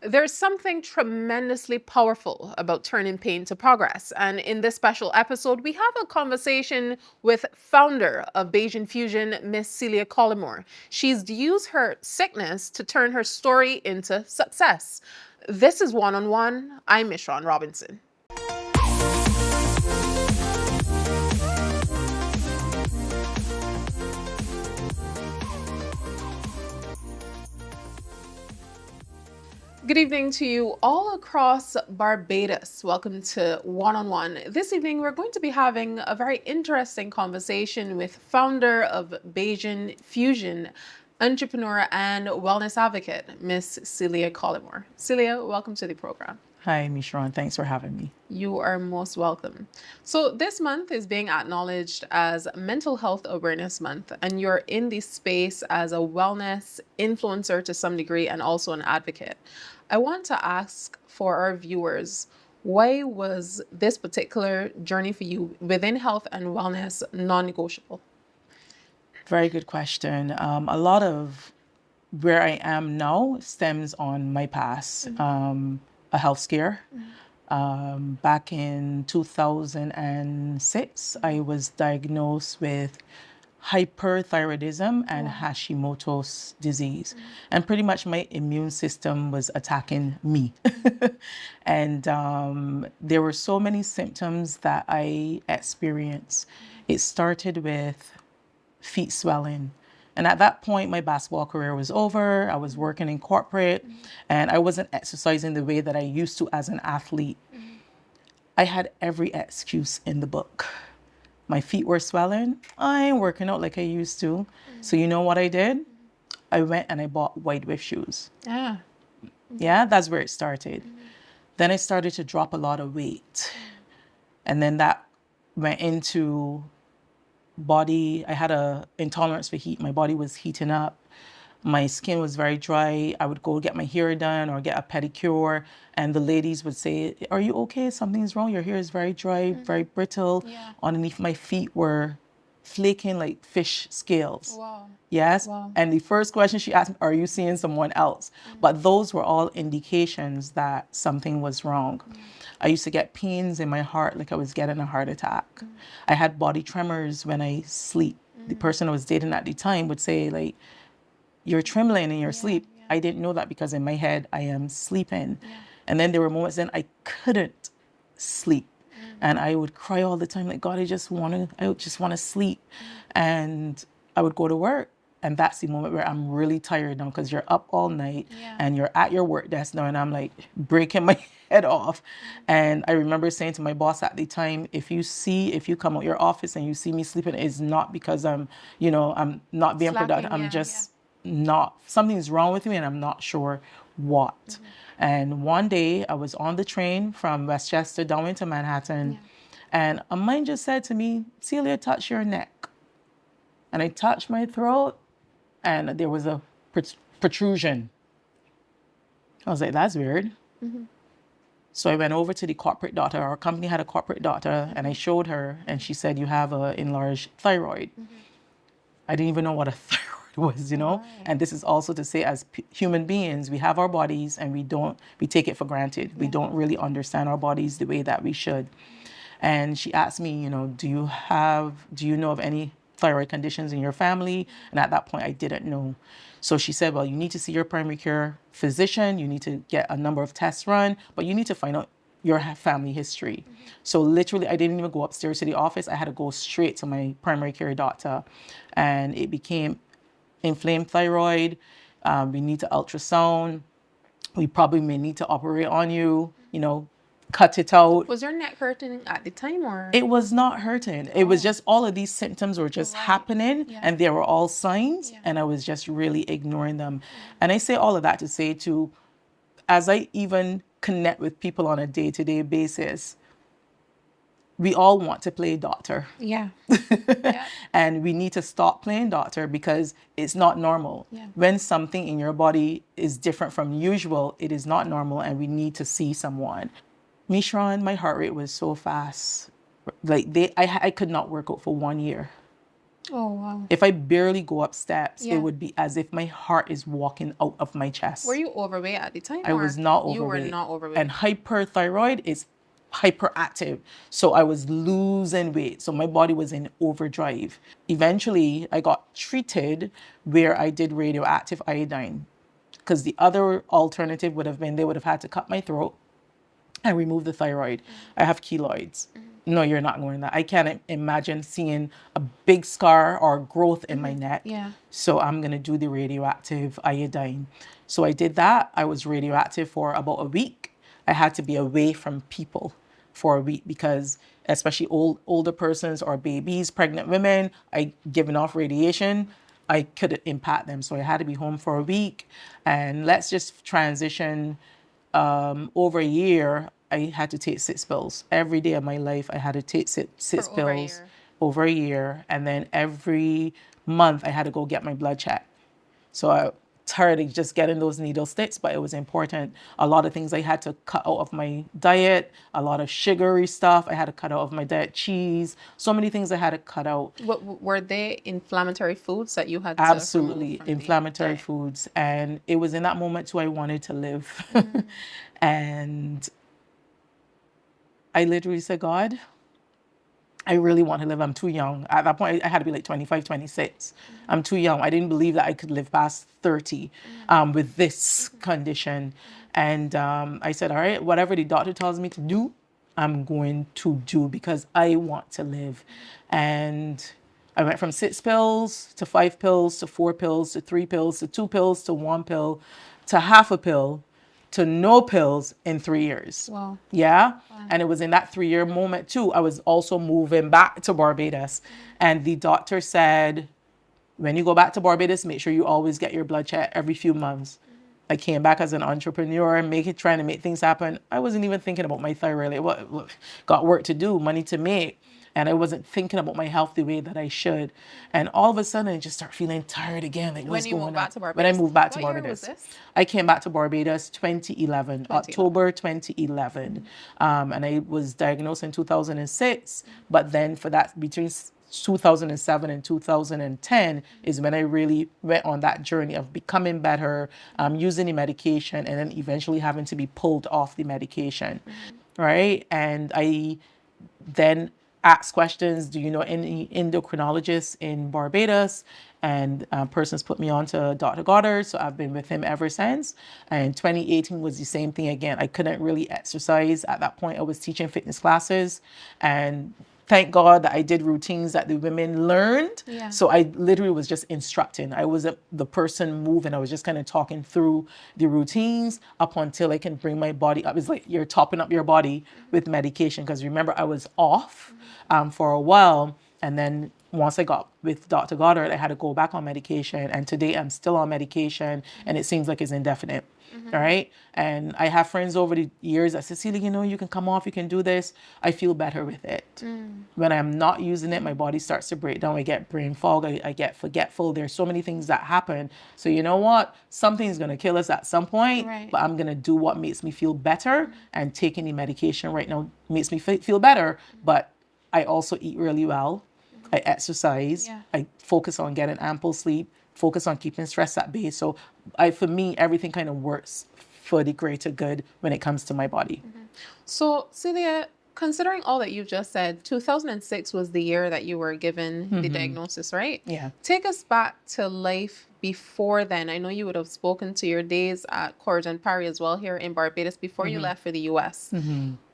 There's something tremendously powerful about turning pain to progress. And in this special episode, we have a conversation with founder of Beijing Fusion, Miss Celia Collymore. She's used her sickness to turn her story into success. This is One on One. I'm Mishran Robinson. Good evening to you all across Barbados. Welcome to One on One. This evening, we're going to be having a very interesting conversation with founder of Beijing Fusion, entrepreneur and wellness advocate, Miss Celia Collymore. Celia, welcome to the program. Hi, Mishran. Thanks for having me. You are most welcome. So this month is being acknowledged as Mental Health Awareness Month, and you're in this space as a wellness influencer to some degree and also an advocate. I want to ask for our viewers, why was this particular journey for you within health and wellness non-negotiable? Very good question. A lot of where I am now stems on my past, a health scare. Back in 2006, I was diagnosed with hyperthyroidism and Hashimoto's disease. And pretty much my immune system was attacking me. And there were so many symptoms that I experienced. It started with feet swelling. And at that point, my basketball career was over. I was working in corporate and I wasn't exercising the way that I used to as an athlete. I had every excuse in the book. My feet were swelling. I ain't working out like I used to. So you know what I did? I went and I bought wide width shoes. Yeah, that's where it started. Then I started to drop a lot of weight. And then that went into body. I had a intolerance for heat. My body was heating up. My skin was very dry. I would go get my hair done or get a pedicure, and the ladies would say, "Are you okay? Something's wrong. Your hair is very dry, very brittle." Yeah. Underneath my feet were flaking like fish scales. Wow. Yes. Wow. And the first question she asked me, "Are you seeing someone else?" But those were all indications that something was wrong. I used to get pains in my heart like I was getting a heart attack. I had body tremors when I sleep. The person I was dating at the time would say, like, "You're trembling in your sleep." I didn't know that because in my head I am sleeping. And then there were moments then I couldn't sleep. And I would cry all the time, like, "God, I just want to sleep." And I would go to work. And that's the moment where I'm really tired now because you're up all night and you're at your work desk now and I'm like breaking my head off. And I remember saying to my boss at the time, if you come out your office and you see me sleeping, it's not because I'm not being productive. I'm just not, something's wrong with me and I'm not sure what. And one day I was on the train from Westchester down into Manhattan and a man just said to me, "Celia, touch your neck." And I touched my throat and there was a protrusion. I was like, that's weird. So I went over to the corporate doctor. Our company had a corporate doctor and I showed her and she said, "You have an enlarged thyroid." I didn't even know what a thyroid was, And this is also to say, as human beings, we have our bodies and we take it for granted. We don't really understand our bodies the way that we should. And she asked me, do you know of any thyroid conditions in your family? And at that point, I didn't know. So she said, "Well, you need to see your primary care physician. You need to get a number of tests run, but you need to find out your family history." So literally, I didn't even go upstairs to the office. I had to go straight to my primary care doctor. And it became inflamed thyroid. We need to ultrasound. We probably may need to operate on you, cut it out. Was your neck hurting at the time or? It was not hurting. It was just all of these symptoms were just happening and they were all signs and I was just really ignoring them. And I say all of that to say too, as I even connect with people on a day-to-day basis, we all want to play doctor. And we need to stop playing doctor because it's not normal. When something in your body is different from usual, it is not normal and we need to see someone. My heart rate was so fast. Like I could not work out for 1 year. Oh, wow. If I barely go up steps, it Yeah. would be as if my heart is walking out of my chest. Were you overweight at the time, I or was not you were overweight. not overweight? And hyperthyroid is hyperactive. So I was losing weight. So my body was in overdrive. Eventually, I got treated where I did radioactive iodine, because the other alternative would have been they would have had to cut my throat and remove the thyroid. I have keloids. No, you're not going that. I can't imagine seeing a big scar or growth in my neck. Yeah. So I'm going to do the radioactive iodine. So I did that. I was radioactive for about a week. I had to be away from people for a week because especially older persons or babies, pregnant women, I given off radiation. I couldn't impact them. So I had to be home for a week. And let's just transition over a year, I had to take 6 pills. Every day of my life, I had to take six For over a pills year. over a year. And then every month, I had to go get my blood checked. So I tired of just getting those needle sticks, but it was important. A lot of things I had to cut out of my diet, a lot of sugary stuff. I had to cut out of my diet, cheese, so many things I had to cut out. What were they inflammatory foods that you had to remove Absolutely from the inflammatory diet? foods. And it was in that moment too I wanted to live. And I literally said, God, I really want to live. I'm too young. At that point, I had to be like 25, 26. I'm too young. I didn't believe that I could live past 30 with this condition. And I said, all right, whatever the doctor tells me to do, I'm going to do because I want to live. And I went from 6 pills to 5 pills to 4 pills to 3 pills to 2 pills to 1 pill to half a pill to no pills in 3 years. Wow. Yeah. And it was in that 3 year moment too. I was also moving back to Barbados. And the doctor said, when you go back to Barbados, make sure you always get your blood check every few months. I came back as an entrepreneur, trying to make things happen. I wasn't even thinking about my thyroid. Got work to do, money to make. And I wasn't thinking about my health the way that I should. And all of a sudden, I just start feeling tired again. Like, When what's you moved going back on? to When I Barbados, moved back to what year was Barbados, this? I came back to Barbados 2011, 2011. October 2011. And I was diagnosed in 2006. But then for that, between 2007 and 2010 is when I really went on that journey of becoming better, using the medication, and then eventually having to be pulled off the medication, right? And I then ask questions. Do you know any endocrinologists in Barbados? And persons put me on to Dr. Goddard. So I've been with him ever since. And 2018 was the same thing again. I couldn't really exercise. At that point, I was teaching fitness classes. And thank God that I did routines that the women learned. Yeah. So I literally was just instructing. I was the person moving. I was just kind of talking through the routines up until I can bring my body up. It's like you're topping up your body with medication. Because remember, I was off for a while. And then once I got with Dr. Goddard, I had to go back on medication. And today I'm still on medication. And it seems like it's indefinite. All right. And I have friends over the years that say, Celia, you can come off, you can do this. I feel better with it. When I'm not using it, my body starts to break down. I get brain fog. I get forgetful. There's so many things that happen. So you know what? Something's going to kill us at some point. Right. But I'm going to do what makes me feel better. And taking the medication right now makes me feel better. But I also eat really well. I exercise. Yeah. I focus on getting ample sleep. Focus on keeping stress at bay. So for me, everything kind of works for the greater good when it comes to my body. So, Celia, considering all that you've just said, 2006 was the year that you were given the diagnosis, right? Yeah. Take us back to life before then. I know you would have spoken to your days at Courage and Parry as well here in Barbados before you left for the US.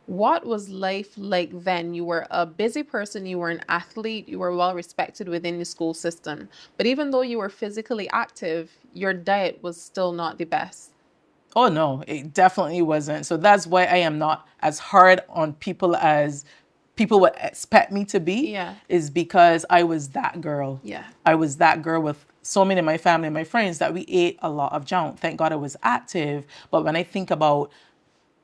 What was life like then? You were a busy person, you were an athlete, you were well respected within the school system. But even though you were physically active, your diet was still not the best. Oh, no, it definitely wasn't. So that's why I am not as hard on people as people would expect me to be. Yeah. Is because I was that girl. Yeah. I was that girl with so many of my family and my friends that we ate a lot of junk. Thank God I was active. But when I think about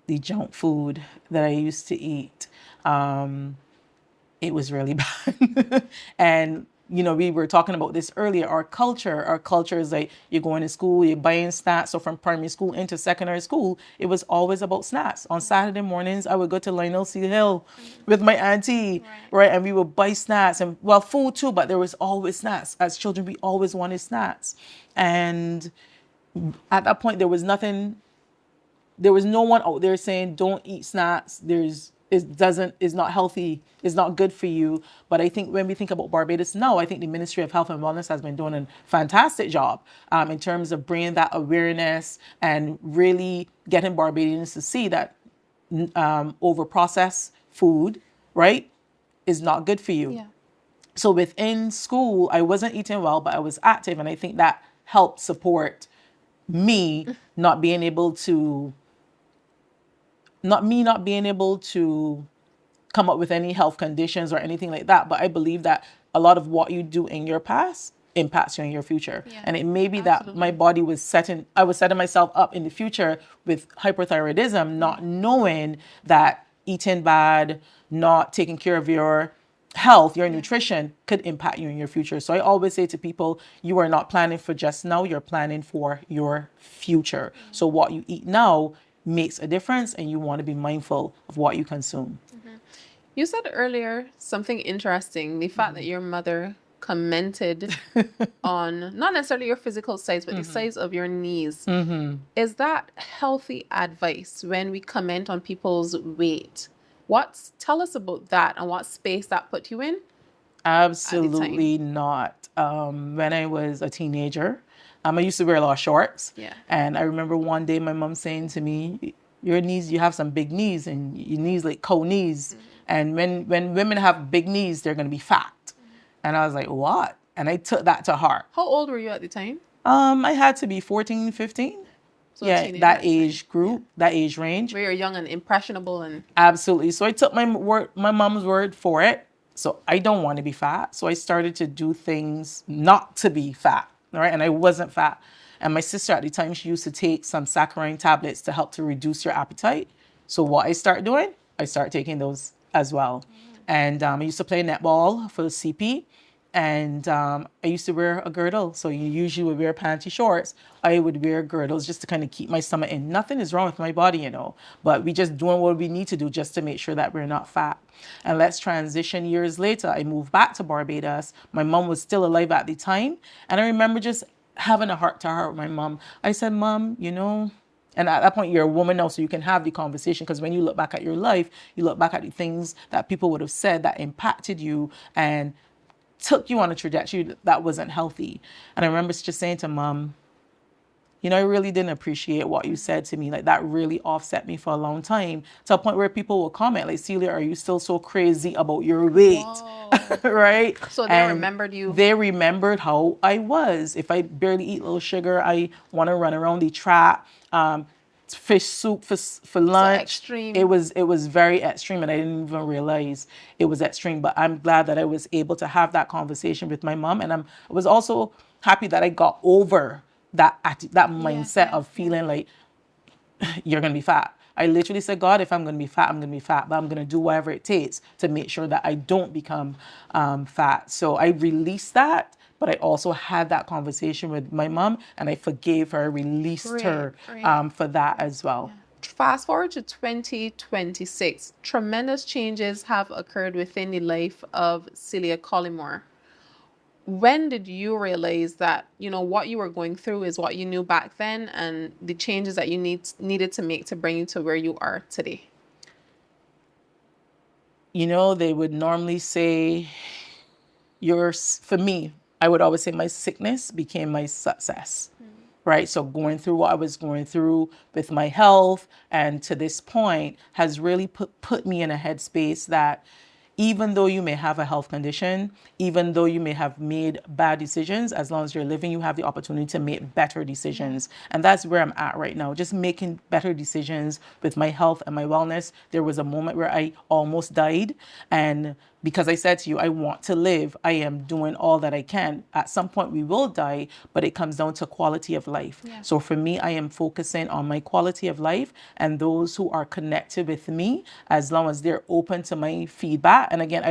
the junk food that I used to eat, it was really bad. And we were talking about this earlier. Our culture is like, you're going to school, you're buying snacks. So from primary school into secondary school, it was always about snacks. On Saturday mornings, I would go to Lionel C. Hill with my auntie, right? And we would buy snacks and, well, food too, but there was always snacks. As children, we always wanted snacks. And at that point, there was no one out there saying don't eat snacks. It's not healthy, it's not good for you. But I think when we think about Barbados now, I think the Ministry of Health and Wellness has been doing a fantastic job in terms of bringing that awareness and really getting Barbadians to see that over processed food, right, is not good for you. Yeah. So within school, I wasn't eating well, but I was active, and I think that helped support me not being able to come up with any health conditions or anything like that. But I believe that a lot of what you do in your past impacts you in your future. Yeah, and it may be that absolutely. my body I was setting myself up in the future with hyperthyroidism, not knowing that eating bad, not taking care of your health, your nutrition could impact you in your future. So I always say to people, you are not planning for just now, you're planning for your future. So what you eat now makes a difference, and you want to be mindful of what you consume. You said earlier something interesting, the fact that your mother commented on not necessarily your physical size, but the size of your knees. Is that healthy advice when we comment on people's weight? Tell us about that and what space that put you in? Absolutely not. When I was a teenager, I used to wear a lot of shorts. Yeah. And I remember one day my mom saying to me, your knees, you have some big knees, and your knees like cow knees. And when women have big knees, they're going to be fat. And I was like, what? And I took that to heart. How old were you at the time? I had to be 14, 15. So Yeah, teenager that at the time. age group, that age range. Where you're young and impressionable and Absolutely. So I took my mom's word for it. So I don't want to be fat. So I started to do things not to be fat. All right. And I wasn't fat. And my sister at the time, she used to take some saccharine tablets to help to reduce your appetite. So what I start doing, I start taking those as well. And I used to play netball for the CP. And I used to wear a girdle. So you usually would wear panty shorts. I would wear girdles just to kind of keep my stomach in. Nothing is wrong with my body, but we just doing what we need to do just to make sure that we're not fat. And let's transition years later. I moved back to Barbados. My mom was still alive at the time. And I remember just having a heart to heart with my mom. I said, Mom, and at that point, you're a woman now, so you can have the conversation, because when you look back at your life, you look back at the things that people would have said that impacted you and took you on a trajectory that wasn't healthy. And I remember just saying to Mom, I really didn't appreciate what you said to me. Like, that really offset me for a long time, to a point where people will comment like, Celia, are you still so crazy about your weight? Right? So they remembered you. They remembered how I was. If I barely eat little sugar, I want to run around the trap. Fish soup for lunch. Extreme. It was very extreme, and I didn't even realize it was extreme. But I'm glad that I was able to have that conversation with my mom, and I was also happy that I got over that mindset of feeling like you're gonna be fat. I literally said, God, if I'm gonna be fat, I'm gonna be fat, but I'm gonna do whatever it takes to make sure that I don't become fat. So I released that. But I also had that conversation with my mom, and I forgave her, released her for that as well. Fast forward to 2026, tremendous changes have occurred within the life of Celia Collymore. When did you realize that, what you were going through is what you knew back then, and the changes that you needed to make to bring you to where you are today? They would normally say, for me, I would always say my sickness became my success, right? So going through what I was going through with my health and to this point has really put me in a headspace that even though you may have a health condition, even though you may have made bad decisions, as long as you're living, you have the opportunity to make better decisions. And that's where I'm at right now, just making better decisions with my health and my wellness. There was a moment where I almost died, and because I said to you, I want to live. I am doing all that I can. At some point, we will die, but it comes down to quality of life. Yeah. So for me, I am focusing on my quality of life and those who are connected with me, as long as they're open to my feedback. And again,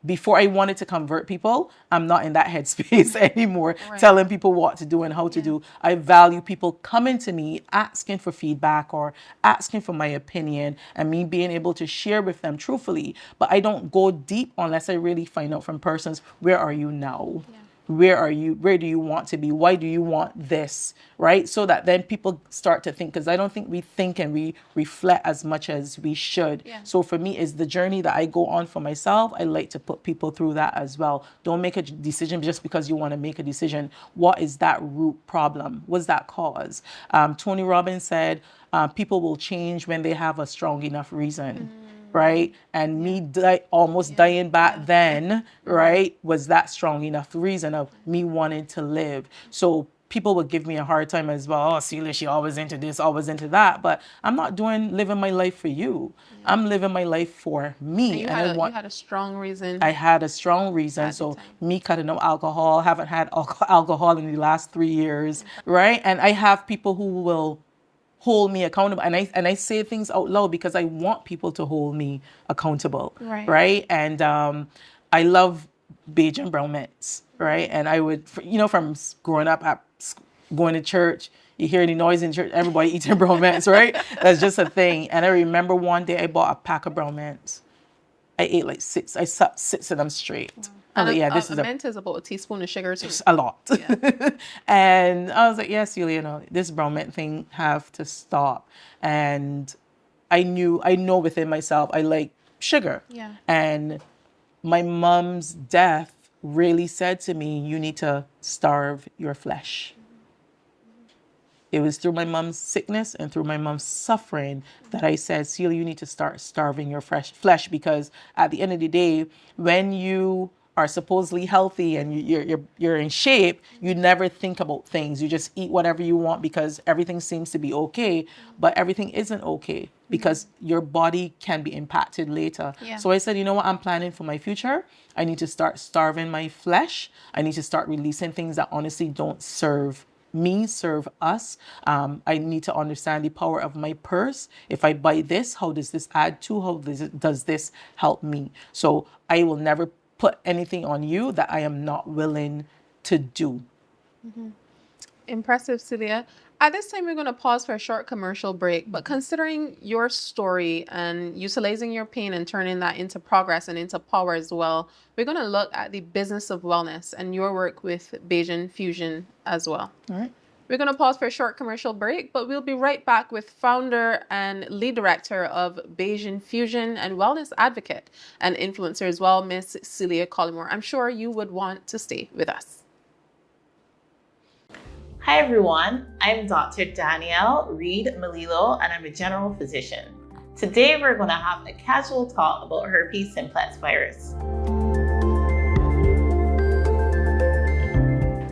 before I wanted to convert people, I'm not in that headspace anymore, Right. telling people what to do and how to do. I value people coming to me, asking for feedback or asking for my opinion, and me being able to share with them truthfully. But I don't go deep unless I really find out from persons, where are you now? Yeah. Where are you? Where do you want to be? Why do you want this? Right? So that then people start to think, because I don't think we think and we reflect as much as we should. Yeah. So for me, it's the journey that I go on for myself. I like to put people through that as well. Don't make a decision just because you want to make a decision. What is that root problem? What's that cause? Tony Robbins said, people will change when they have a strong enough reason. Right? And me almost dying back then, right, was that strong enough reason of me wanting to live. So people would give me a hard time as well. Oh, Celia, she always into this, always into that. But I'm not living my life for you. I'm living my life for me. And you had a strong reason. I had a strong reason. So me cutting out alcohol, haven't had alcohol in the last 3 years, right? And I have people who will hold me accountable, and I say things out loud because I want people to hold me accountable, right? And I love beige and brown mints, right? And I would, from growing up going to church, you hear any noise in church, everybody eating brown mints, right? That's just a thing. And I remember one day I bought a pack of brown mints. I ate like 6. I sucked 6 of them straight. Wow. And a mint is about a teaspoon of sugar too. A lot. Yeah. And I was like, yes, Celia, this brown mint thing have to stop. And I know within myself, I like sugar. Yeah. And my mom's death really said to me, you need to starve your flesh. It was through my mom's sickness and through my mom's suffering that I said, Celia, you need to start starving your flesh, because at the end of the day, when you are supposedly healthy and you're in shape, you never think about things. You just eat whatever you want because everything seems to be okay, but everything isn't okay because your body can be impacted later. Yeah. So I said, you know what, I'm planning for my future. I need to start starving my flesh. I need to start releasing things that honestly don't serve me, serve us. I need to understand the power of my purse. If I buy this, how does this add to? How does this help me? So I will never put anything on you that I am not willing to do. Mm-hmm. Impressive, Celia. At this time, we're going to pause for a short commercial break. But considering your story and utilizing your pain and turning that into progress and into power as well, we're going to look at the business of wellness and your work with Bayesian Fusion as well. All right. We're going to pause for a short commercial break, but we'll be right back with founder and lead director of Bayesian Fusion and wellness advocate and influencer as well, Miss Celia Collymore. I'm sure you would want to stay with us. Hi everyone, I'm Dr. Danielle Reed Melillo and I'm a general physician. Today we're going to have a casual talk about herpes simplex virus.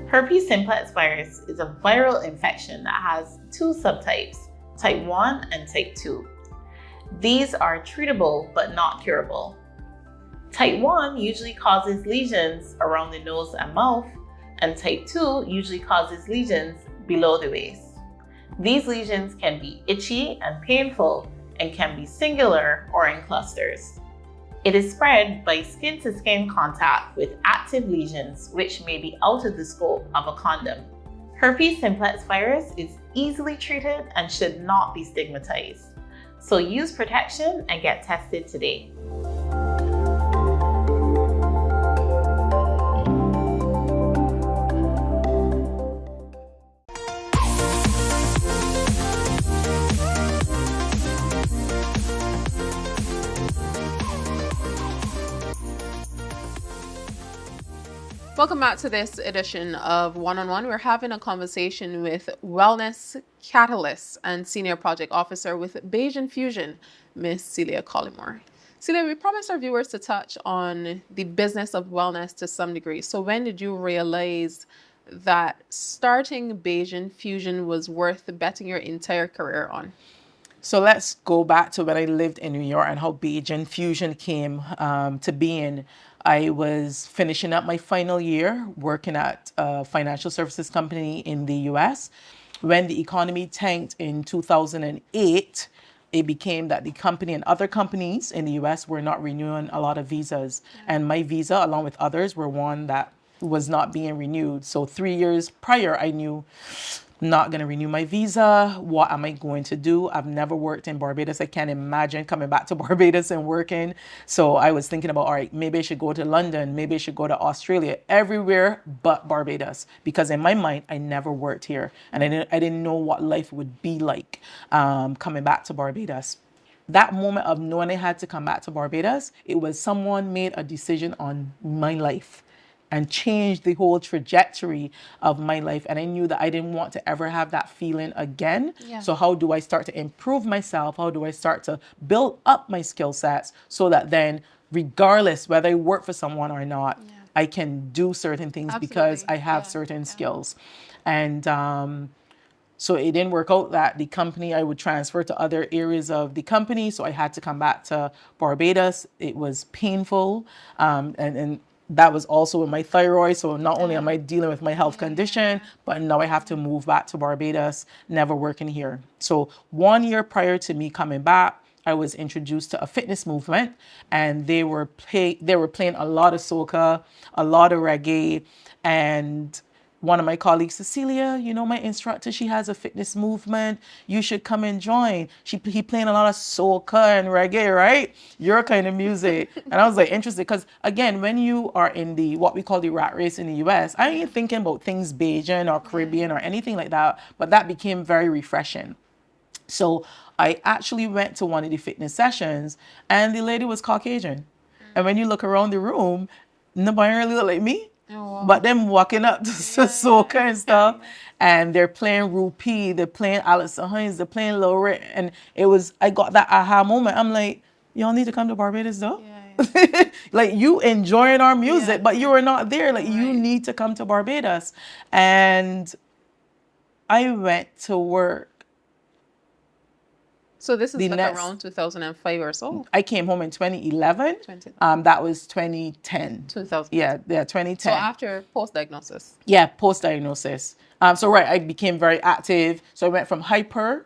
Herpes simplex virus is a viral infection that has 2 subtypes, type 1 and type 2. These are treatable but not curable. Type 1 usually causes lesions around the nose and mouth, and type 2 usually causes lesions below the waist. These lesions can be itchy and painful and can be singular or in clusters. It is spread by skin-to-skin contact with active lesions which may be out of the scope of a condom. Herpes simplex virus is easily treated and should not be stigmatized. So use protection and get tested today. Welcome back to this edition of One-on-One. We're having a conversation with Wellness Catalyst and Senior Project Officer with Bayesian Fusion, Miss Celia Collymore. Celia, we promised our viewers to touch on the business of wellness to some degree. So when did you realize that starting Bayesian Fusion was worth betting your entire career on? So let's go back to when I lived in New York and how Beijing Fusion came to being. I was finishing up my final year working at a financial services company in the US. When the economy tanked in 2008, it became that the company and other companies in the US were not renewing a lot of visas. And my visa, along with others, were one that was not being renewed. So 3 years prior, I knew not going to renew my visa. What am I going to do? I've never worked in Barbados. I can't imagine coming back to Barbados and working. So I was thinking about, all right, maybe I should go to London. Maybe I should go to Australia, everywhere but Barbados. Because in my mind, I never worked here. And I didn't know what life would be like coming back to Barbados. That moment of knowing I had to come back to Barbados, it was someone made a decision on my life and changed the whole trajectory of my life. And I knew that I didn't want to ever have that feeling again. Yeah. So how do I start to improve myself? How do I start to build up my skill sets so that then, regardless whether I work for someone or not, I can do certain things because I have certain skills. And so it didn't work out that the company, I would transfer to other areas of the company. So I had to come back to Barbados. It was painful. And that was also with my thyroid. So not only am I dealing with my health condition, but now I have to move back to Barbados, never working here. So 1 year prior to me coming back, I was introduced to a fitness movement, and they were playing a lot of soca, a lot of reggae, and one of my colleagues, Cecilia, you know, my instructor, she has a fitness movement. You should come and join. He playing a lot of soca and reggae, right? Your kind of music. And I was like interested because, again, when you are in the what we call the rat race in the US, I ain't thinking about things Bajan or Caribbean or anything like that. But that became very refreshing. So I actually went to one of the fitness sessions, and the lady was Caucasian. And when you look around the room, nobody really look like me. Oh, wow. But them walking up to soca and stuff, and they're playing Rupee, they're playing Alice Hines, they're playing Lil Rick, and I got that aha moment. I'm like, y'all need to come to Barbados though. Like, you enjoying our music, but you are not there. Like, you need to come to Barbados. And I went to work. So this is like around 2005 or so. I came home in 2011. 20. That was 2010. 2000. Yeah, 2010. So after post-diagnosis. Yeah, post-diagnosis. I became very active. So I went from hyper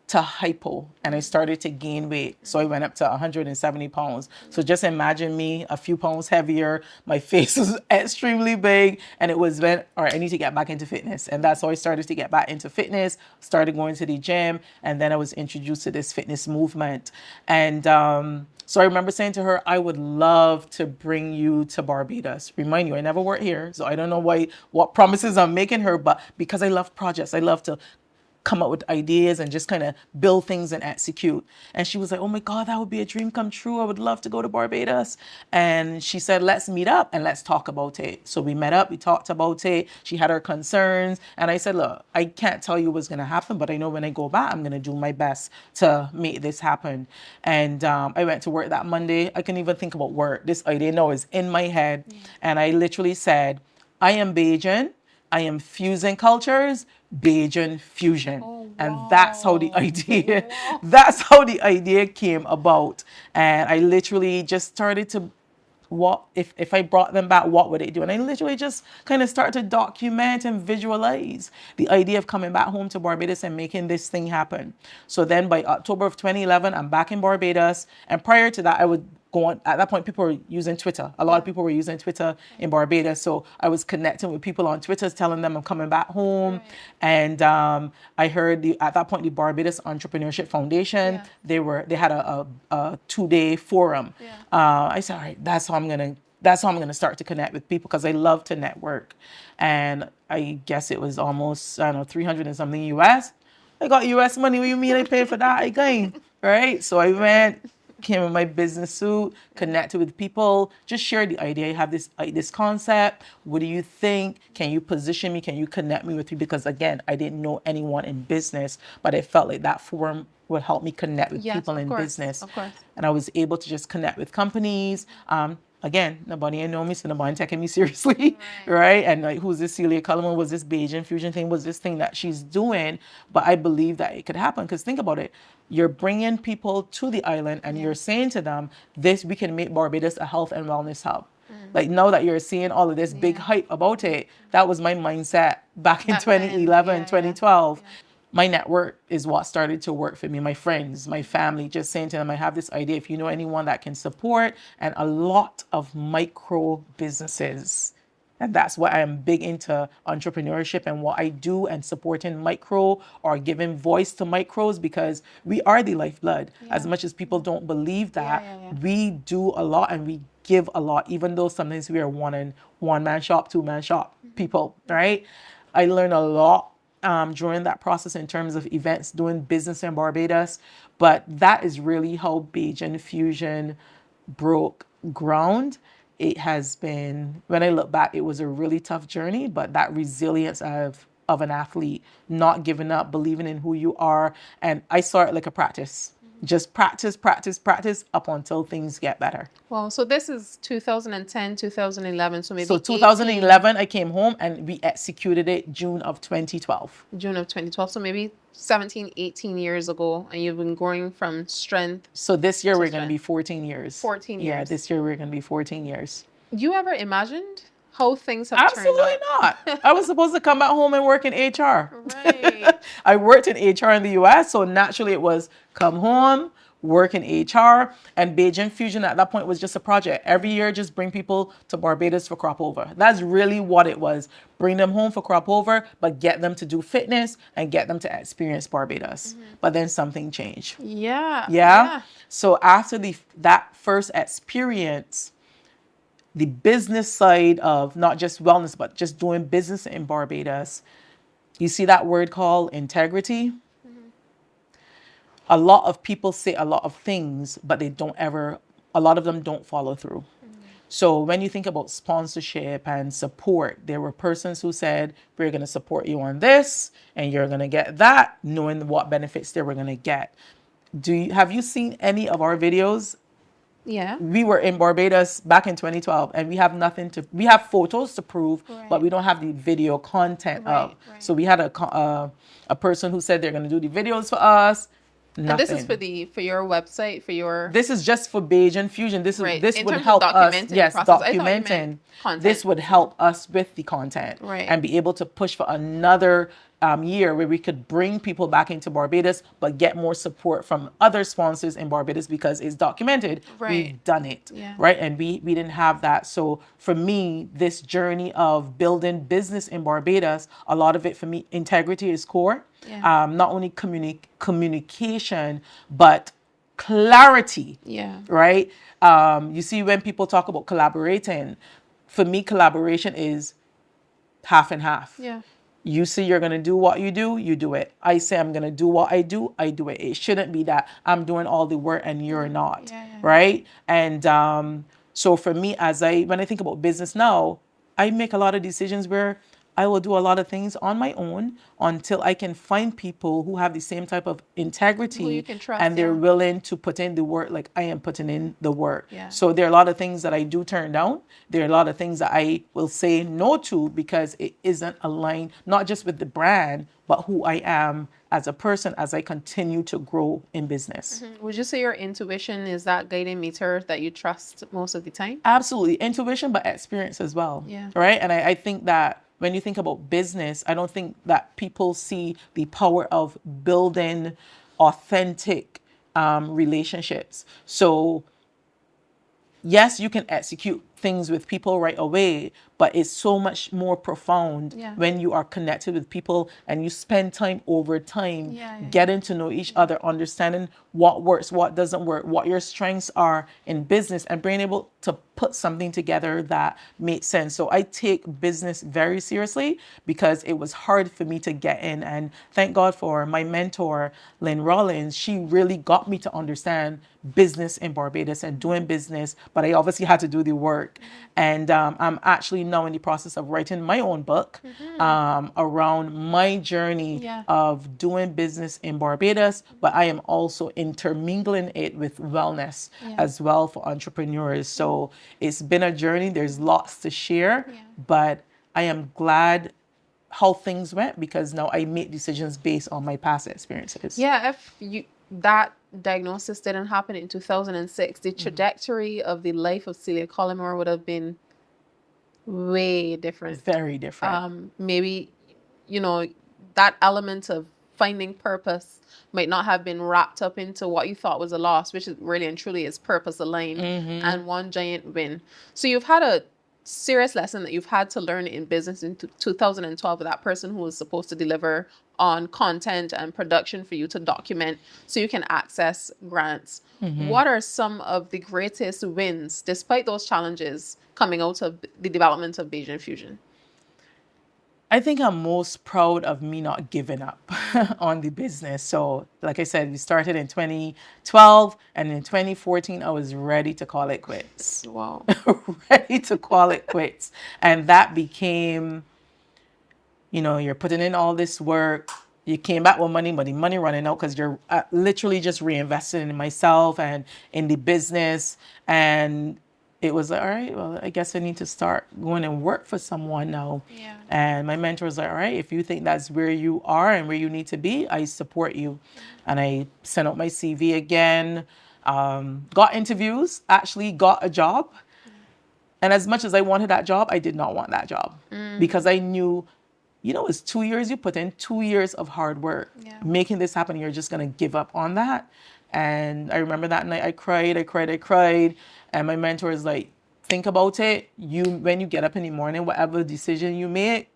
to hypo, and I started to gain weight. So I went up to 170 pounds. So just imagine me a few pounds heavier. My face was extremely big, and it was when, all right, I need to get back into fitness. And that's how I started to get back into fitness, started going to the gym, and then I was introduced to this fitness movement. And so I remember saying to her, I would love to bring you to Barbados. Remind you, I never worked here, so I don't know what promises I'm making her, but because I love projects, I love to come up with ideas and just kind of build things and execute. And she was like, oh my God, that would be a dream come true. I would love to go to Barbados. And she said, let's meet up and let's talk about it. So we met up, we talked about it. She had her concerns. And I said, look, I can't tell you what's going to happen, but I know when I go back, I'm going to do my best to make this happen. And I went to work that Monday. I couldn't even think about work. This idea now is in my head. And I literally said, I am Bajan. I am fusing cultures, Bajan fusion. Oh, wow. And that's how the idea came about. And I literally just started to, what if I brought them back, what would they do? And I literally just kind of started to document and visualize the idea of coming back home to Barbados and making this thing happen. So then by October of 2011, I'm back in Barbados. And prior to that, I would go on. At that point, people were using Twitter. A lot of people were using Twitter in Barbados. So I was connecting with people on Twitter, telling them I'm coming back home. And I heard at that point, the Barbados Entrepreneurship Foundation, they had a 2-day forum. I said, all right, that's how I'm gonna start to connect with people, because I love to network. And I guess it was almost, I don't know, 300 and something US. I got US money. What do you mean I paid for that? I came, right? So I went, came in my business suit, connected with people, just shared the idea. I have this concept. What do you think? Can you position me? Can you connect me with you? Because again, I didn't know anyone in business, but I felt like that forum would help me connect with people in business. Of course. And I was able to just connect with companies. Again, nobody know me, so nobody taking me seriously, right? And like, who's this Celia Collymore? Was this Beijing Fusion thing? Was this thing that she's doing? But I believe that it could happen, because think about it. you're bringing people to the island and you're saying to them, this, we can make Barbados a health and wellness hub. Like now that you're seeing all of this big hype about it, that was my mindset back in Back then, 2011, yeah. 2012. My network is what started to work for me. My friends, my family, just saying to them, I have this idea. If you know anyone that can support, and a lot of micro businesses. And that's why I am big into entrepreneurship and what I do and supporting micro or giving voice to micros, because we are the lifeblood. As much as people don't believe that, we do a lot and we give a lot, even though sometimes we are one man shop, two man shop people, right? I learned a lot during that process in terms of events, doing business in Barbados. But that is really how Bajan Fusion broke ground. It has been, when I look back, it was a really tough journey, but that resilience of an athlete, not giving up, believing in who you are. And I saw it like a practice. Just practice, practice, practice up until things get better. Well, so this is 2010, 2011, so maybe So 2011, I came home and we executed it June of 2012. June of 2012, so maybe 17, 18 years ago, and you've been growing from strength. So this year we're going to be 14 years. 14 years. Yeah, this year we're going to be 14 years. You ever imagined how things have Absolutely turned out? not. I was supposed to come back home and work in HR. Right. I worked in HR in the US, so naturally it was come home, work in HR, and Bajan Fusion at that point was just a project. Every year, just bring people to Barbados for crop over. That's really what it was. Bring them home for crop over, but get them to do fitness and get them to experience Barbados. But then something changed. Yeah. So after that first experience, the business side of not just wellness, but just doing business in Barbados, you see that word called integrity? A lot of people say a lot of things, but they don't ever, a lot of them don't follow through. So when you think about sponsorship and support, there were persons who said, we're going to support you on this and you're going to get that, knowing what benefits they were going to get. Have you seen any of our videos? Yeah. We were in Barbados back in 2012 and we have we have photos to prove, but we don't have the video content up. So we had a person who said they're going to do the videos for us. Nothing. And this is for your website, for your... This is just for Bajan Fusion. This in would terms help of us. documenting Yes, the process. documenting. Content. This would help us with the content and be able to push for another year where we could bring people back into Barbados, but get more support from other sponsors in Barbados because it's documented. We've done it, right? And we didn't have that. So for me, this journey of building business in Barbados, a lot of it for me, integrity is core. Not only communication, but clarity. Right? You see, when people talk about collaborating, for me, collaboration is half and half. You say you're going to do what you do it. I say I'm going to do what I do it. It shouldn't be that I'm doing all the work and you're not, right? And so for me, when I think about business now, I make a lot of decisions where I will do a lot of things on my own until I can find people who have the same type of integrity you can trust, and they're willing to put in the work like I am putting in the work. So there are a lot of things that I do turn down. There are a lot of things that I will say no to because it isn't aligned, not just with the brand, but who I am as a person as I continue to grow in business. Would you say your intuition is that guiding meter that you trust most of the time? Absolutely. Intuition, but experience as well. Right? And I think that when you think about business, I don't think that people see the power of building authentic relationships. So yes, you can execute things with people right away, but it's so much more profound when you are connected with people and you spend time over time getting to know each other, understanding what works, what doesn't work, what your strengths are in business, and being able to put something together that makes sense. So I take business very seriously because it was hard for me to get in. And thank God for my mentor, Lynn Rollins. She really got me to understand business in Barbados and doing business, but I obviously had to do the work. And I'm actually now in the process of writing my own book around my journey of doing business in Barbados, but I am also intermingling it with wellness as well for entrepreneurs. So it's been a journey. There's lots to share, but I am glad how things went because now I make decisions based on my past experiences. Yeah, if that diagnosis didn't happen in 2006, the trajectory of the life of Celia Collymore would have been way different. Very different. Maybe, you know, that element of finding purpose might not have been wrapped up into what you thought was a loss, which is really and truly is purpose aligned and one giant win. So you've had a serious lesson that you've had to learn in business in 2012 with that person who was supposed to deliver on content and production for you to document so you can access grants. What are some of the greatest wins despite those challenges coming out of the development of Beijing Fusion? I think I'm most proud of me not giving up on the business. So, like I said, we started in 2012, and in 2014, I was ready to call it quits. Wow. Ready to call it quits. And that became, you're putting in all this work. You came back with money, but the money running out because you're literally just reinvesting in myself and in the business. And it was like, all right, well, I guess I need to start going and work for someone now. Yeah. And my mentor was like, all right, if you think that's where you are and where you need to be, I support you. And I sent out my CV again, got interviews, actually got a job. And as much as I wanted that job, I did not want that job because I knew, it's 2 years, you put in 2 years of hard work, making this happen. You're just going to give up on that. And I remember that night I cried. And my mentor is like, think about it. When you get up in the morning, whatever decision you make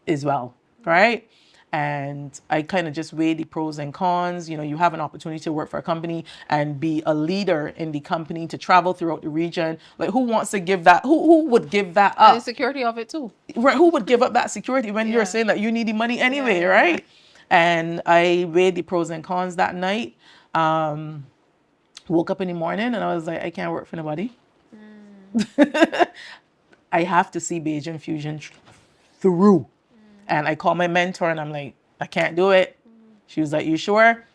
is well, right? And I kind of just weighed the pros and cons. You have an opportunity to work for a company and be a leader in the company, to travel throughout the region. Like, who wants to give that? Who would give that up? And the security of it too. Right? Who would give up that security when you're saying that you need the money anyway, right? And I weighed the pros and cons that night. Woke up in the morning and I was like, I can't work for nobody. I have to see Beijing Fusion through. And I called my mentor and I'm like, I can't do it. She was like, you sure?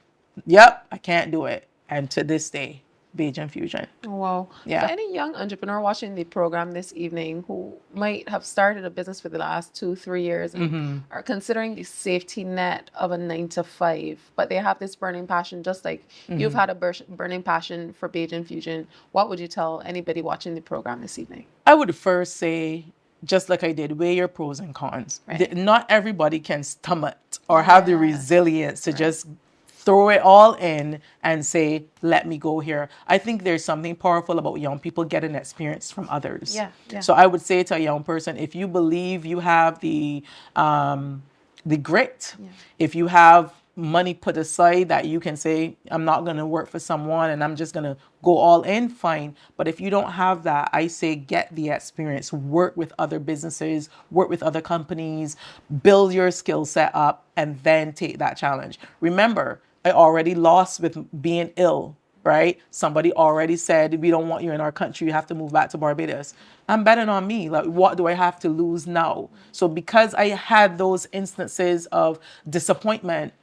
Yep, I can't do it. And to this day, Beijing Fusion. Wow. Yeah. For any young entrepreneur watching the program this evening who might have started a business for the last 2-3 years and are considering the safety net of a 9-to-5, but they have this burning passion, just like you've had a burning passion for Beijing Fusion, what would you tell anybody watching the program this evening? I would first say, just like I did, weigh your pros and cons. Right. Not everybody can stomach or have the resilience to just throw it all in and say, let me go here. I think there's something powerful about young people getting experience from others. Yeah. So I would say to a young person, if you believe you have the grit, if you have money put aside that you can say, I'm not going to work for someone and I'm just going to go all in, fine. But if you don't have that, I say get the experience, work with other businesses, work with other companies, build your skill set up, and then take that challenge. Remember, I already lost with being ill, right? Somebody already said, we don't want you in our country. You have to move back to Barbados. I'm betting on me. Like, what do I have to lose now? So because I had those instances of disappointment,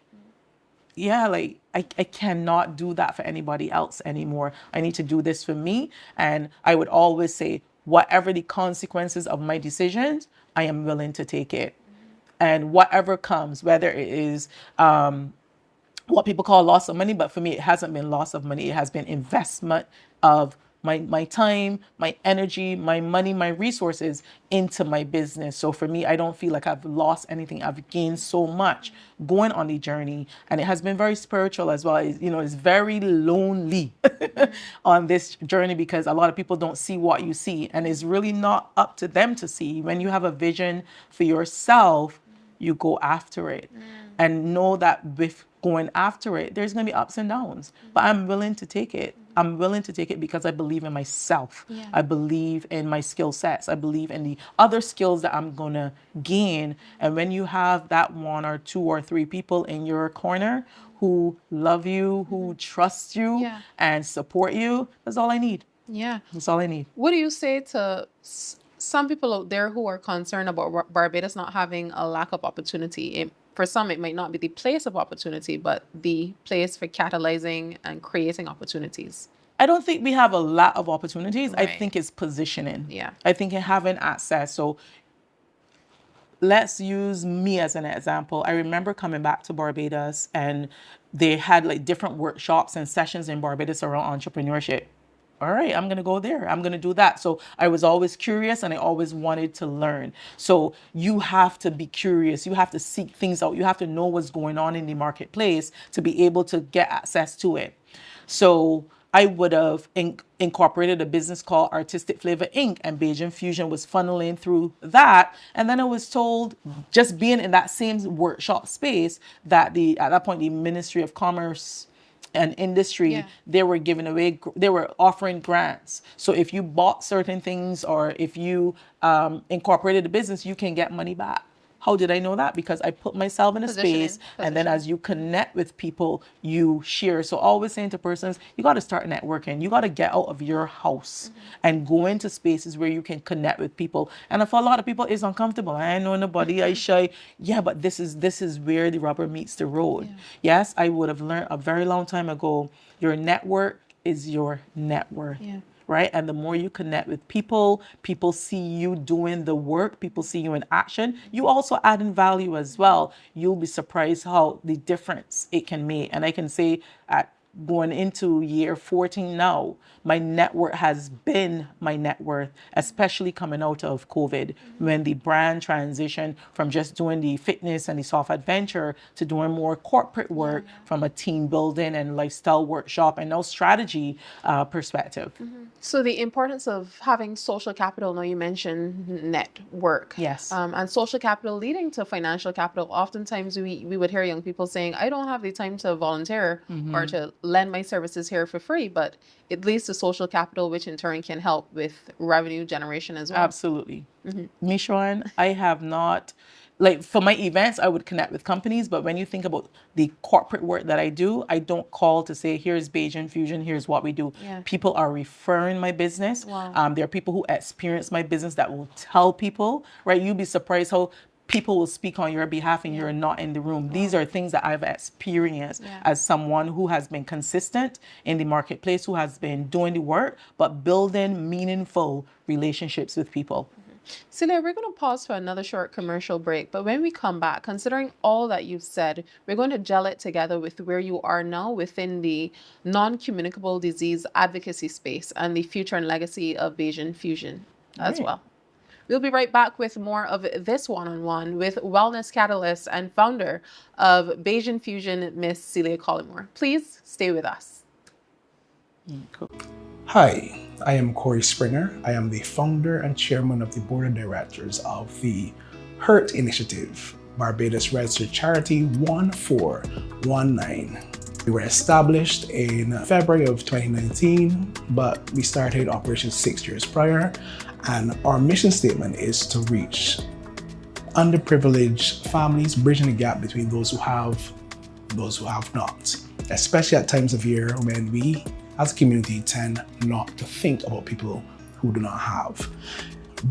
I cannot do that for anybody else anymore. I need to do this for me. And I would always say, whatever the consequences of my decisions, I am willing to take it. And whatever comes, whether it is what people call loss of money, but for me, it hasn't been loss of money. It has been investment of my time, my energy, my money, my resources into my business. So for me, I don't feel like I've lost anything. I've gained so much going on the journey. And it has been very spiritual as well. It's very lonely on this journey because a lot of people don't see what you see. And it's really not up to them to see. When you have a vision for yourself, you go after it. And know that with going after it, there's going to be ups and downs. But I'm willing to take it. I'm willing to take it because I believe in myself. I believe in my skill sets. I believe in the other skills that I'm going to gain. And when you have that 1 or 2 or 3 people in your corner who love you, who trust you and support you, that's all I need. Yeah. That's all I need. What do you say to some people out there who are concerned about Barbados not having a lack of opportunity? For some, it might not be the place of opportunity, but the place for catalyzing and creating opportunities. I don't think we have a lot of opportunities. Right. I think it's positioning. Yeah. I think having access. So let's use me as an example. I remember coming back to Barbados and they had like different workshops and sessions in Barbados around entrepreneurship. All right, I'm going to go there. I'm going to do that. So I was always curious and I always wanted to learn. So you have to be curious. You have to seek things out. You have to know what's going on in the marketplace to be able to get access to it. So I would have incorporated a business called Artistic Flavor Inc. and Beijing Fusion was funneling through that. And then I was told, just being in that same workshop space, that at that point, the Ministry of Commerce and Industry, Yeah. they were giving away, they were offering grants. So if you bought certain things or if you incorporated a business, you can get money back. How did I know that? Because I put myself in a space, and then as you connect with people, you share. So always saying to persons, you got to start networking. You got to get out of your house and go into spaces where you can connect with people. And for a lot of people, it's uncomfortable. I ain't know nobody. I shy. Yeah, but this is where the rubber meets the road. Yeah. Yes, I would have learned a very long time ago. Your network is your net worth. Yeah. Right? And the more you connect with people, people see you doing the work, people see you in action, you also add in value as well. You'll be surprised how the difference it can make. And I can say at going into year 14 now, my network has been my net worth, especially coming out of COVID, when the brand transitioned from just doing the fitness and the soft adventure to doing more corporate work from a team building and lifestyle workshop and now strategy perspective. So the importance of having social capital, now you mentioned network. Yes. And social capital leading to financial capital. Oftentimes we would hear young people saying, I don't have the time to volunteer or to lend my services here for free, but it leads to social capital, which in turn can help with revenue generation as well. Absolutely. Me, Sean, I have not, like for my events, I would connect with companies, but when you think about the corporate work that I do, I don't call to say, here's Beijing Fusion, here's what we do. Yeah. People are referring my business. Wow. There are people who experience my business that will tell people, right? You'd be surprised how people will speak on your behalf and you're not in the room. These are things that I've experienced as someone who has been consistent in the marketplace, who has been doing the work, but building meaningful relationships with people. Celia, we're going to pause for another short commercial break, but when we come back, considering all that you've said, we're going to gel it together with where you are now within the non-communicable disease advocacy space and the future and legacy of Beijing Fusion as well. We'll be right back with more of this one-on-one with wellness catalyst and founder of Beijing Fusion, Miss Celia Collymore. Please stay with us. Cool. Hi, I am Corey Springer. I am the founder and chairman of the board of directors of the HURT Initiative, Barbados registered charity 1419. We were established in February of 2019, but we started operations 6 years prior. And our mission statement is to reach underprivileged families, bridging the gap between those who have not, especially at times of year when we as a community tend not to think about people who do not have.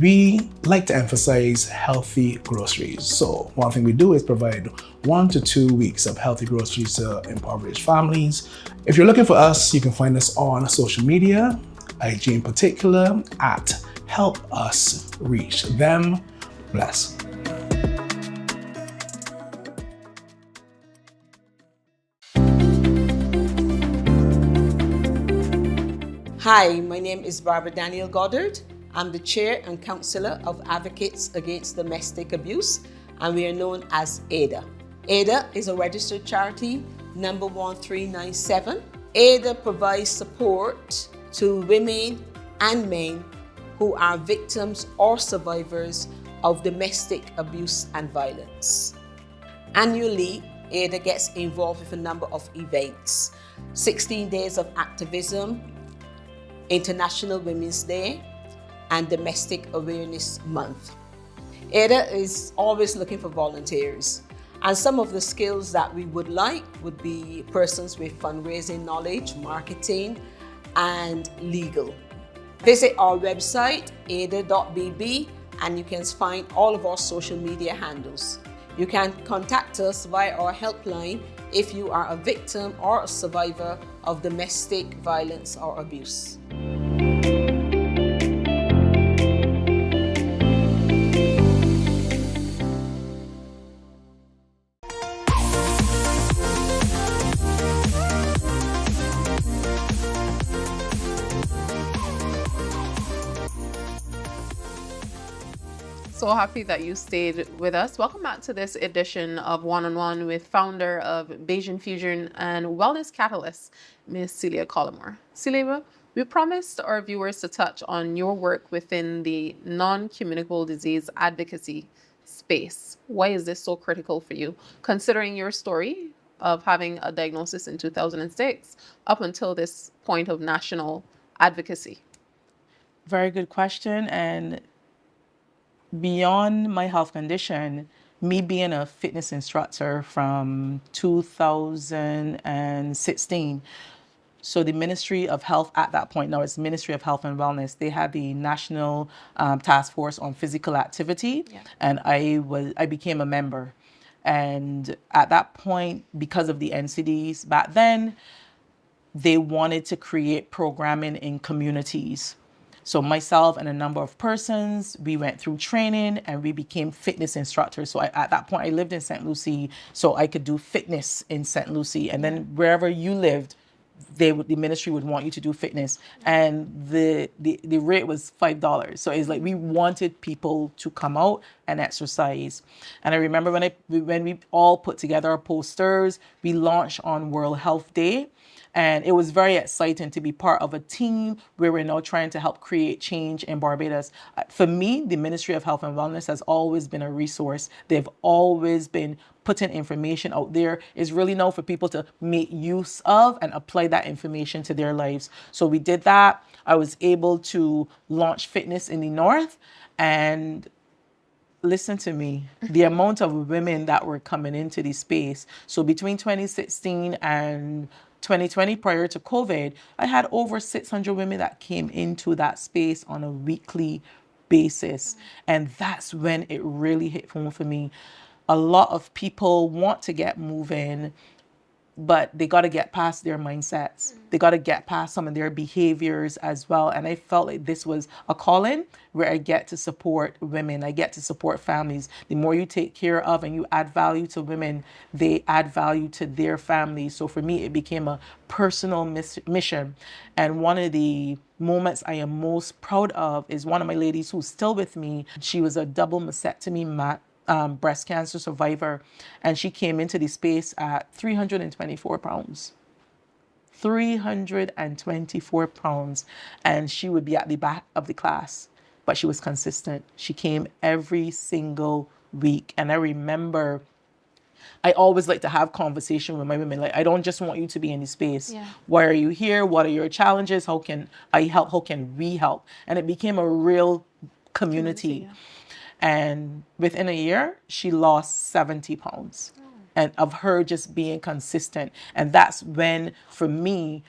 We like to emphasize healthy groceries. So one thing we do is provide 1 to 2 weeks of healthy groceries to impoverished families. If you're looking for us, you can find us on social media, IG in particular, at Help Us Reach Them. Bless. Hi, my name is Barbara Daniel Goddard. I'm the chair and councillor of Advocates Against Domestic Abuse, and we are known as ADA. ADA is a registered charity, number 1397. ADA provides support to women and men who are victims or survivors of domestic abuse and violence. Annually, ADA gets involved with a number of events. 16 Days of Activism, International Women's Day, and Domestic Awareness Month. ADA is always looking for volunteers. And some of the skills that we would like would be persons with fundraising knowledge, marketing, and legal. Visit our website, ada.bb, and you can find all of our social media handles. You can contact us via our helpline if you are a victim or a survivor of domestic violence or abuse. so happy that you stayed with us. Welcome back to this edition of One on One with founder of Bayesian Fusion and Wellness Catalyst, Miss Celia Collymore. Celia, we promised our viewers to touch on your work within the non-communicable disease advocacy space. Why is this so critical for you, considering your story of having a diagnosis in 2006 up until this point of national advocacy? Very good question. And beyond my health condition, me being a fitness instructor from 2016, so the Ministry of Health at that point, now it's Ministry of Health and Wellness, they had the National Task Force on Physical Activity, and I became a member. And at that point, because of the NCDs back then, they wanted to create programming in communities. So myself and a number of persons, we went through training and we became fitness instructors. So at that point, I lived in St. Lucie, so I could do fitness in St. Lucie. And then wherever you lived, the ministry would want you to do fitness, and the rate was $5. So it's like we wanted people to come out and exercise. And I remember when we all put together our posters, we launched on World Health Day. And it was very exciting to be part of a team where we're now trying to help create change in Barbados. For me, the Ministry of Health and Wellness has always been a resource. They've always been putting information out there. It's really now for people to make use of and apply that information to their lives. So we did that. I was able to launch fitness in the North, and listen to me, the amount of women that were coming into the space. So between 2016 and 2020, prior to COVID, I had over 600 women that came into that space on a weekly basis. And that's when it really hit home for me. A lot of people want to get moving, but they got to get past their mindsets. They got to get past some of their behaviors as well. And I felt like this was a calling where I get to support women. I get to support families. The more you take care of and you add value to women, they add value to their families. So for me, it became a personal mission. And one of the moments I am most proud of is one of my ladies who's still with me. She was a double mastectomy breast cancer survivor, and she came into the space at 324 pounds. 324 pounds, and she would be at the back of the class, but she was consistent. She came every single week. And I remember I always like to have conversation with my women. Like, I don't just want you to be in the space. Why are you here? What are your challenges? How can I help? How can we help? And it became a real community. And within a year, she lost 70 pounds. And of her just being consistent. And that's when, for me,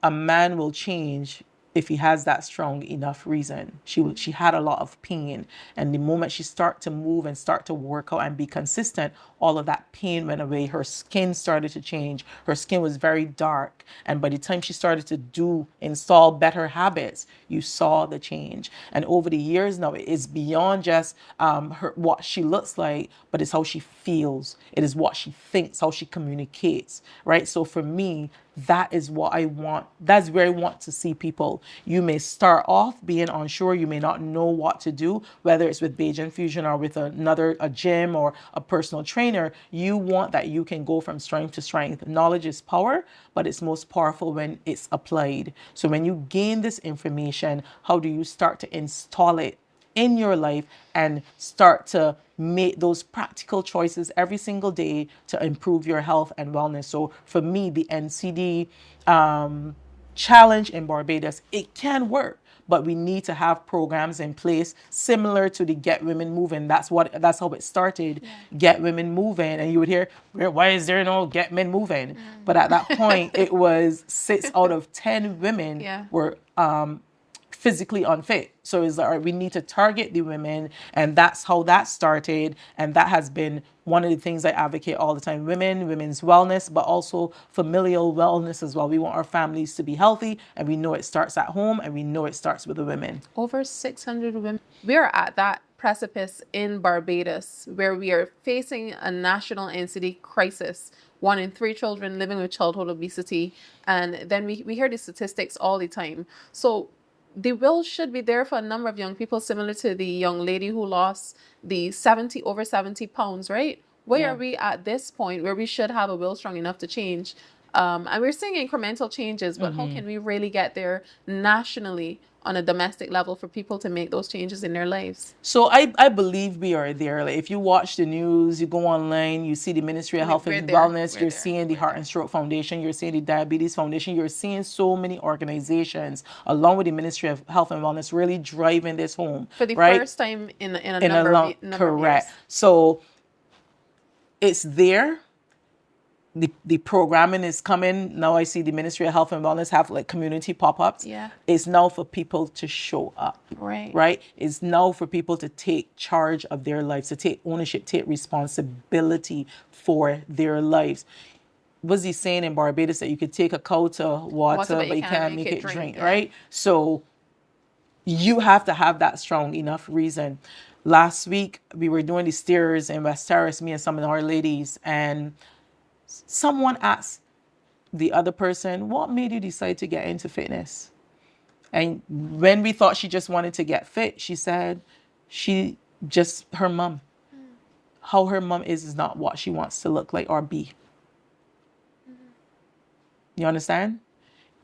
a man will change if he has that strong enough reason. She had a lot of pain. And the moment she started to move and start to work out and be consistent, all of that pain went away. Her skin started to change. Her skin was very dark. And by the time she started to install better habits, you saw the change. And over the years now, it is beyond just what she looks like, but it's how she feels. It is what she thinks, how she communicates, right? So for me, that is what I want. That's where I want to see people. You may start off being unsure. You may not know what to do, whether it's with Bayesian Fusion or with a gym or a personal trainer. You want that you can go from strength to strength. Knowledge is power, but it's most powerful when it's applied. So when you gain this information, how do you start to install it in your life and start to make those practical choices every single day to improve your health and wellness? So for me, the NCD challenge in Barbados, it can work, but we need to have programs in place similar to the Get Women Moving. That's how it started, Get Women Moving. And you would hear, why is there no Get Men Moving? But at that point, it was 6 out of 10 women were physically unfit. So it's like, all right, we need to target the women. And that's how that started. And that has been one of the things I advocate all the time. Women's wellness, but also familial wellness as well. We want our families to be healthy, and we know it starts at home, and we know it starts with the women. Over 600 women. We're at that precipice in Barbados where we are facing a national NCD crisis. 1 in 3 children living with childhood obesity. And then we hear the statistics all the time. So the will should be there for a number of young people, similar to the young lady who lost the 70 over 70 pounds, right? Where Yeah. are we at this point where we should have a will strong enough to change? And we're seeing incremental changes, but how can we really get there nationally on a domestic level for people to make those changes in their lives? So I believe we are there. Like if you watch the news, you go online, you see the Ministry of Health We're and there. Wellness, We're you're there. seeing the We're Heart there. and Stroke Foundation, you're seeing the Diabetes Foundation, you're seeing so many organizations along with the Ministry of Health and Wellness really driving this home, For the right? first time in a In a number long, of correct. years. So it's there. The programming is coming. Now I see the Ministry of Health and Wellness have like community pop-ups. Yeah. It's now for people to show up. Right. Right? It's now for people to take charge of their lives, to take ownership, take responsibility for their lives. Was he saying in Barbados that you could take a cow to water, but you can't make it drink, yeah. right? So you have to have that strong enough reason. Last week, we were doing the stairs in West Terrace, me and some of our ladies, and someone asked the other person, what made you decide to get into fitness? And when we thought she just wanted to get fit, she said her mom. How her mom is not what she wants to look like or be. You understand?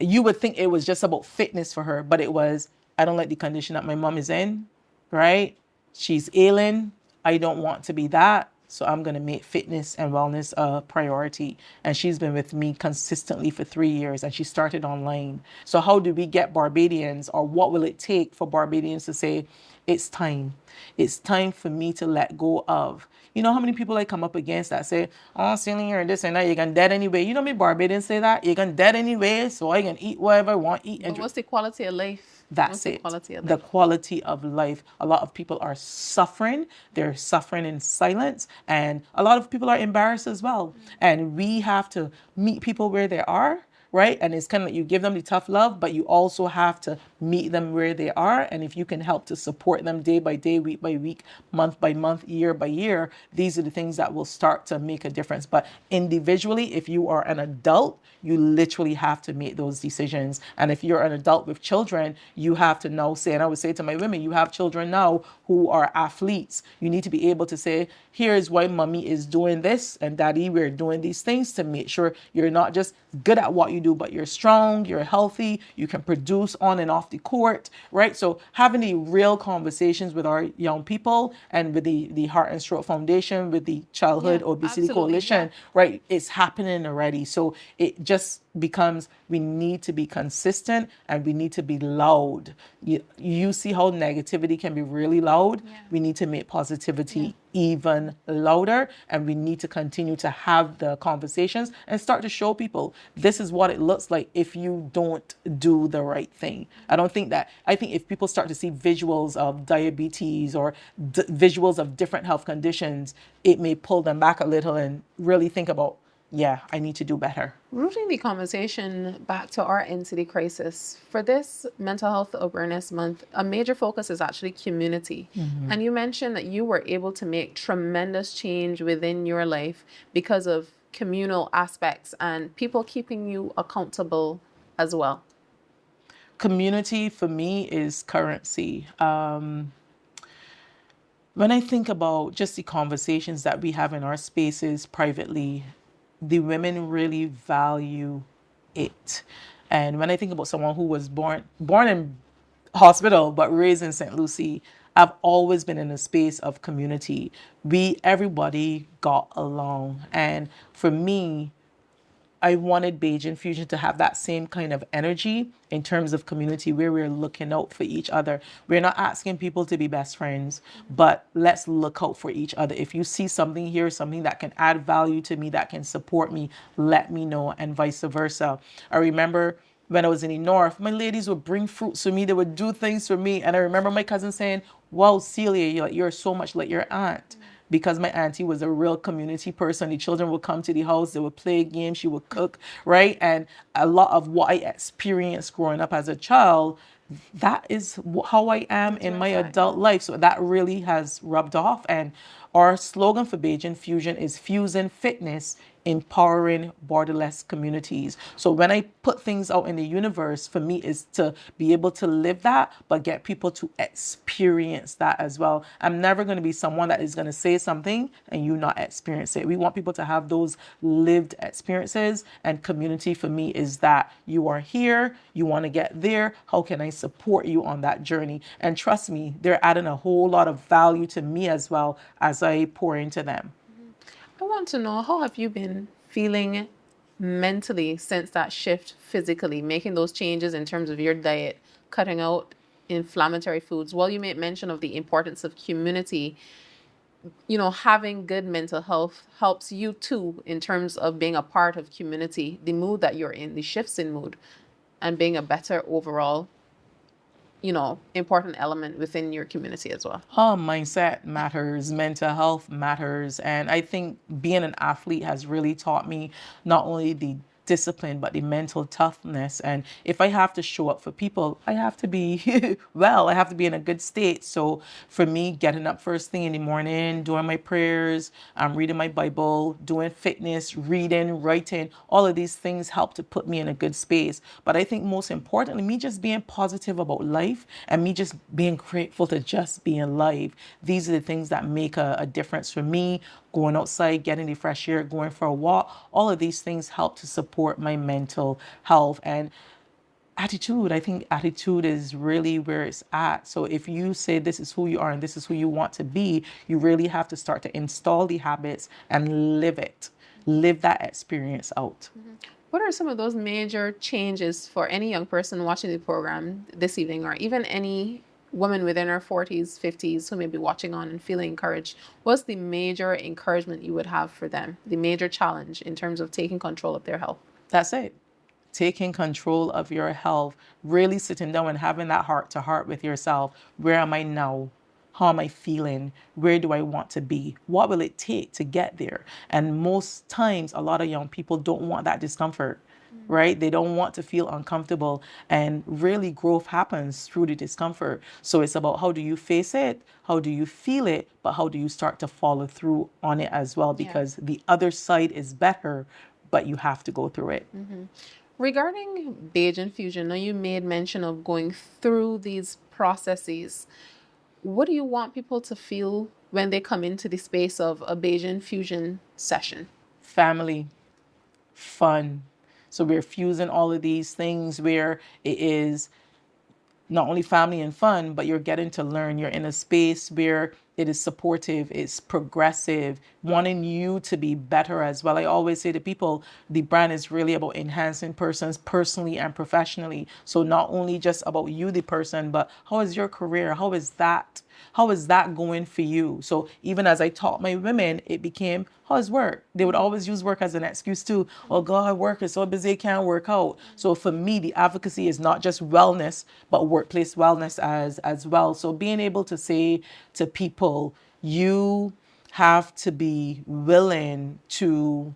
You would think it was just about fitness for her, but it was, I don't like the condition that my mom is in, right? She's ailing. I don't want to be that. So I'm going to make fitness and wellness a priority. And she's been with me consistently for 3 years, and she started online. So how do we get Barbadians, or what will it take for Barbadians to say, it's time. It's time for me to let go of. You know how many people I come up against that say, oh, Celia, you're this and that, you're going to dead anyway. You know me Barbadians say that? You're going to dead anyway, so I can eat whatever I want to eat. But what's the quality of life? That's What's the it. quality of The life? quality of life. A lot of people are suffering. They're suffering in silence. And a lot of people are embarrassed as well. And we have to meet people where they are, right? And it's kind of like you give them the tough love, but you also have to meet them where they are. And if you can help to support them day by day, week by week, month by month, year by year, these are the things that will start to make a difference. But individually, if you are an adult, you literally have to make those decisions. And if you're an adult with children, you have to now say, and I would say to my women, you have children now who are athletes. You need to be able to say, here's why mommy is doing this, and daddy, we're doing these things to make sure you're not just good at what you do, but you're strong, you're healthy, you can produce on and off the court, right? So having the real conversations with our young people and with the Heart and Stroke Foundation, with the Childhood Yeah, Obesity absolutely, Coalition, yeah. right? It's happening already. So it just becomes, we need to be consistent and we need to be loud. You see how negativity can be really loud. Yeah. We need to make positivity even louder, and we need to continue to have the conversations and start to show people this is what it looks like if you don't do the right thing. I think if people start to see visuals of diabetes or visuals of different health conditions, it may pull them back a little and really think about, yeah, I need to do better. Rooting the conversation back to our in-city crisis, for this Mental Health Awareness Month, a major focus is actually community. And you mentioned that you were able to make tremendous change within your life because of communal aspects and people keeping you accountable as well. Community for me is currency. When I think about just the conversations that we have in our spaces privately, the women really value it. And when I think about someone who was born in hospital but raised in St. Lucie, I've always been in a space of community. Everybody got along. And for me, I wanted Beijing Fusion to have that same kind of energy in terms of community where we're looking out for each other. We're not asking people to be best friends, but let's look out for each other. If you see something here, something that can add value to me, that can support me, let me know, and vice versa. I remember when I was in the north, my ladies would bring fruits for me. They would do things for me. And I remember my cousin saying, wow, Celia, you're so much like your aunt. Because my auntie was a real community person. The children would come to the house, they would play games, she would cook, right? And a lot of what I experienced growing up as a child, that is how I am in my adult life. So that really has rubbed off. And our slogan for Beijing Fusion is fusing fitness empowering borderless communities. So when I put things out in the universe, for me is to be able to live that, but get people to experience that as well. I'm never going to be someone that is going to say something and you not experience it. We want people to have those lived experiences, and community for me is that you are here, you want to get there. How can I support you on that journey? And trust me, they're adding a whole lot of value to me as well as I pour into them. I want to know, how have you been feeling mentally since that shift physically, making those changes in terms of your diet, cutting out inflammatory foods? Well, you made mention of the importance of community. Having good mental health helps you too in terms of being a part of community, the mood that you're in, the shifts in mood, and being a better overall, important element within your community as well. Mindset matters, mental health matters. And I think being an athlete has really taught me not only the discipline, but the mental toughness. And if I have to show up for people, I have to be well, I have to be in a good state. So for me, getting up first thing in the morning, doing my prayers, reading my Bible, doing fitness, reading, writing, all of these things help to put me in a good space. But I think most importantly, me just being positive about life and me just being grateful to just be alive. These are the things that make a difference for me. Going outside, getting the fresh air, going for a walk, all of these things help to support my mental health. And attitude, I think attitude is really where it's at. So if you say this is who you are and this is who you want to be, you really have to start to install the habits and live it. Live that experience out. What are some of those major changes for any young person watching the program this evening, or even any woman within her 40s, 50s who may be watching on and feeling encouraged? What's the major encouragement you would have for them? The major challenge in terms of taking control of their health? That's it. Taking control of your health, really sitting down and having that heart to heart with yourself. Where am I now? How am I feeling? Where do I want to be? What will it take to get there? And most times, a lot of young people don't want that discomfort, right? They don't want to feel uncomfortable. And really, growth happens through the discomfort. So it's about how do you face it? How do you feel it? But how do you start to follow through on it as well? Because the other side is better, but you have to go through it. Regarding beige infusion, now you made mention of going through these processes. What do you want people to feel when they come into the space of a beige infusion session? Family, fun. So we're fusing all of these things where it is not only family and fun, but you're getting to learn. You're in a space where it is supportive, it's progressive, wanting you to be better as well. I always say to people, the brand is really about enhancing persons personally and professionally. So not only just about you, the person, but how is your career? How is that? How is that going for you? So even as I taught my women, it became, how's work? They would always use work as an excuse too. Oh God, work is so busy, I can't work out. So for me, the advocacy is not just wellness, but workplace wellness as well. So being able to say to people, you have to be willing to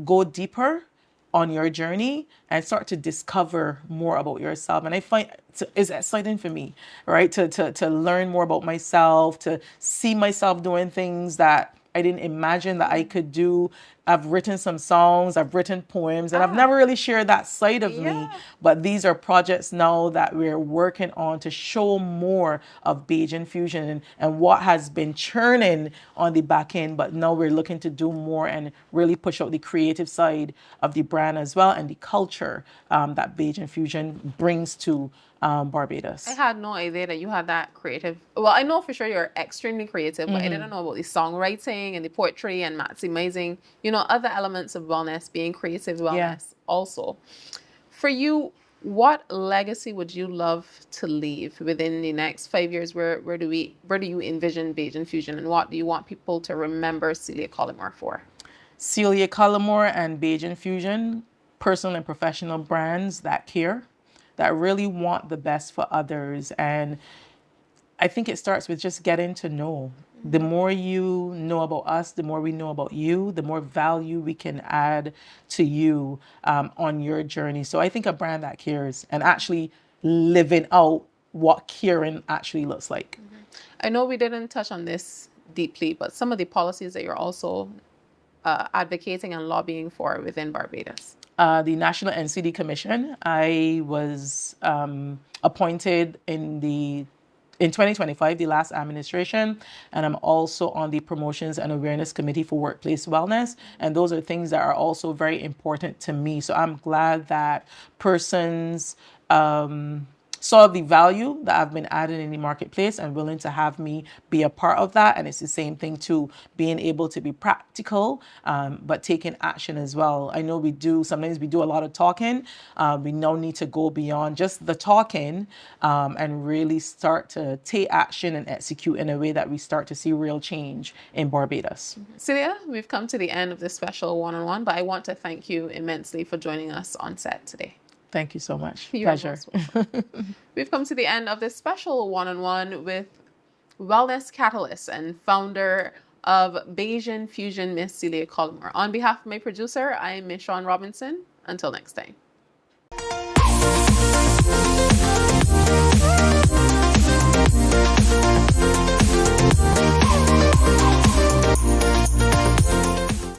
go deeper on your journey and start to discover more about yourself. And I find it's exciting for me, right? To learn more about myself, to see myself doing things that I didn't imagine that I could do. I've written some songs, I've written poems, and I've never really shared that side of me. But these are projects now that we're working on to show more of beige infusion and what has been churning on the back end. But now we're looking to do more and really push out the creative side of the brand as well, and the culture that beige infusion brings to Barbados. I had no idea that you had that creative. Well, I know for sure you're extremely creative, but I didn't know about the songwriting and the poetry and maximizing, other elements of wellness, being creative wellness also. For you, what legacy would you love to leave within the next 5 years? Where do you envision beige infusion, and what do you want people to remember Celia Collymore for? Celia Collymore and beige infusion, personal and professional brands that care, that really want the best for others. And I think it starts with just getting to know. The more you know about us, the more we know about you, the more value we can add to you on your journey. So I think a brand that cares and actually living out what caring actually looks like. I know we didn't touch on this deeply, but some of the policies that you're also advocating and lobbying for within Barbados? The National NCD Commission. I was appointed in 2025, the last administration, and I'm also on the Promotions and Awareness Committee for Workplace Wellness. And those are things that are also very important to me. So I'm glad that persons saw the value that I've been adding in the marketplace and willing to have me be a part of that. And it's the same thing too, being able to be practical, but taking action as well. I know sometimes we do a lot of talking. We now need to go beyond just the talking and really start to take action and execute in a way that we start to see real change in Barbados. Celia, we've come to the end of this special one-on-one, but I want to thank you immensely for joining us on set today. Thank you so much. You're Pleasure. most welcome. We've come to the end of this special one-on-one with Wellness Catalyst and founder of Bayesian Fusion, Miss Celia Collymore. On behalf of my producer, I'm Miss Sean Robinson. Until next time.